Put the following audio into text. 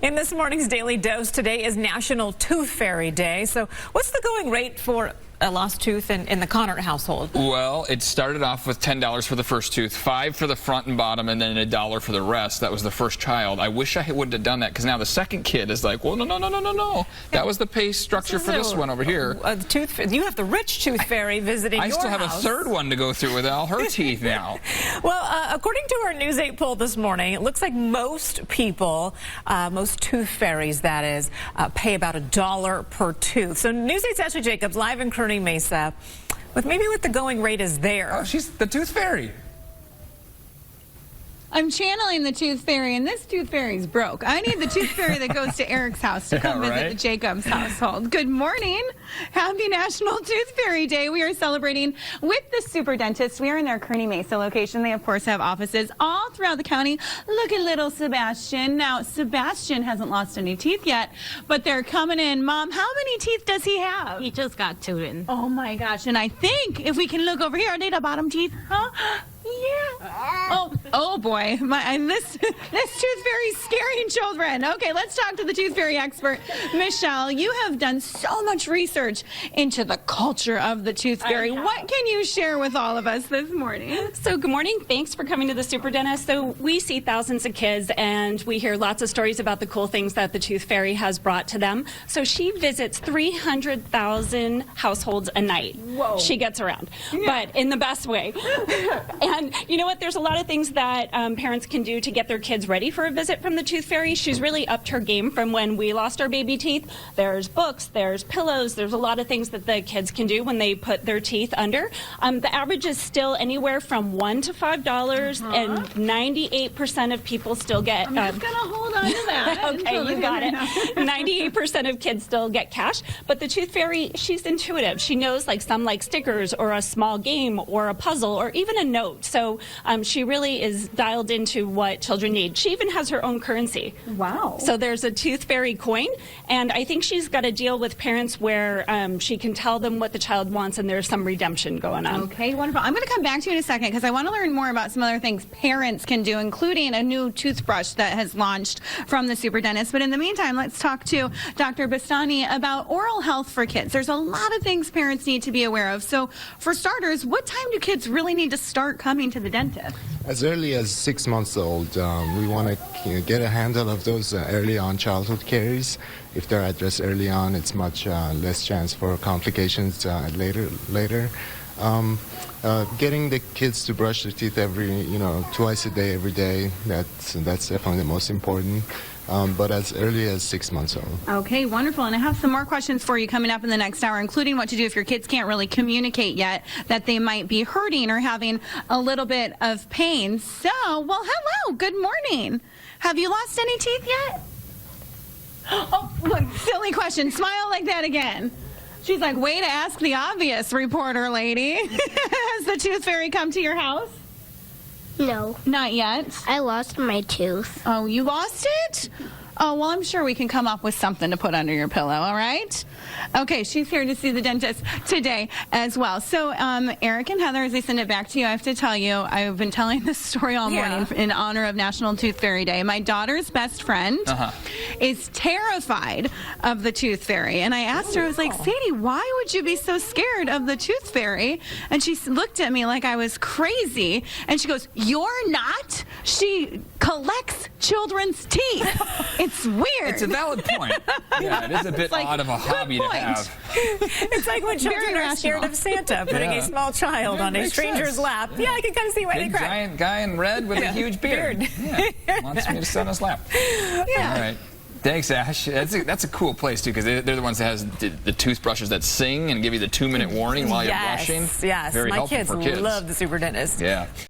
In this morning's Daily Dose, today is National Toothfairy Day. So what's the going rate for a lost tooth in the Connor household? Well, it started off with $10 for the first tooth, $5 for the front and bottom, and then $1 for the rest. That was the first child. I wish I wouldn't have done that, because now the second kid is like, well, no. That was the pay structure for this one over here. You have the rich tooth fairy visiting your house. I still have a third one to go through with all her teeth now. Well, according to our News 8 poll this morning, it looks like most people, most tooth fairies, that is, pay about $1 per tooth. So News 8's Ashley Jacobs live in Kearney Mesa with what the going rate is there. Oh, she's the tooth fairy. I'm channeling the tooth fairy, and this tooth fairy's broke. I need the tooth fairy that goes to Eric's house to come visit the Jacobs household. Good morning. Happy National Tooth Fairy Day. We are celebrating with the Super Dentist. We are in their Kearney Mesa location. They, of course, have offices all throughout the county. Look at little Sebastian. Now, Sebastian hasn't lost any teeth yet, but they're coming in. Mom, how many teeth does he have? He just got two in. Oh, my gosh. And I think if we can look over here, are they the bottom teeth? Huh? Yeah. Oh boy. This tooth fairy's scaring children. Okay, let's talk to the tooth fairy expert. Michelle, you have done so much research into the culture of the tooth fairy. What can you share with all of us this morning? So good morning. Thanks for coming to the Super Dentist. So we see thousands of kids, and we hear lots of stories about the cool things that the tooth fairy has brought to them. So she visits 300,000 households a night. Whoa. She gets around, but in the best way. And you know what? There's a lot of things that parents can do to get their kids ready for a visit from the tooth fairy. She's really upped her game from when we lost our baby teeth. There's books, there's pillows, there's a lot of things that the kids can do when they put their teeth under. The average is still anywhere from $1 to $5, and 98% of people still get... I'm just going to hold on to that. Okay, you got it. 98% of kids still get cash, but the tooth fairy, she's intuitive. She knows some like stickers or a small game or a puzzle or even a note. So she really is dialed into what children need. She even has her own currency. Wow. So there's a tooth fairy coin, and I think she's got a deal with parents where she can tell them what the child wants, and there's some redemption going on. Okay, wonderful. I'm going to come back to you in a second because I want to learn more about some other things parents can do, including a new toothbrush that has launched from the Super Dentist. But in the meantime, let's talk to Dr. Bastani about oral health for kids. There's a lot of things parents need to be aware of. So for starters, what time do kids really need to start coming to the dentist? As early as 6 months old, we want to get a handle of those early on childhood caries. If they're addressed early on, it's much less chance for complications later. Getting the kids to brush their teeth twice a day, every day, that's definitely the most important. But as early as 6 months old. Okay, wonderful. And I have some more questions for you coming up in the next hour, including what to do if your kids can't really communicate yet, that they might be hurting or having a little bit of pain. So, well, hello, good morning. Have you lost any teeth yet? Oh, look, silly question. Smile like that again. She's like, way to ask the obvious, reporter lady. Has the tooth fairy come to your house? No. Not yet? I lost my tooth. Oh, you lost it? Oh, well, I'm sure we can come up with something to put under your pillow, all right? Okay, she's here to see the dentist today as well. So, Eric and Heather, as I send it back to you, I have to tell you, I've been telling this story all morning in honor of National Tooth Fairy Day. My daughter's best friend is terrified of the tooth fairy. And I asked her, I was like, Sadie, why would you be so scared of the tooth fairy? And she looked at me like I was crazy. And she goes, you're not? She collects children's teeth. It's weird. It's a valid point. Yeah, it is a bit odd of a hobby to have. It's like when children are scared of Santa, putting a small child on a stranger's lap. Yeah, I can kind of see why they cry. Giant guy in red with a huge beard. Yeah, wants me to sit on his lap. Yeah. All right. Thanks, Ash. That's a cool place, too, because they're the ones that has the toothbrushes that sing and give you the 2-minute warning while you're brushing. Yes, Very my helpful kids for kids. love the Super Dentist. Yeah.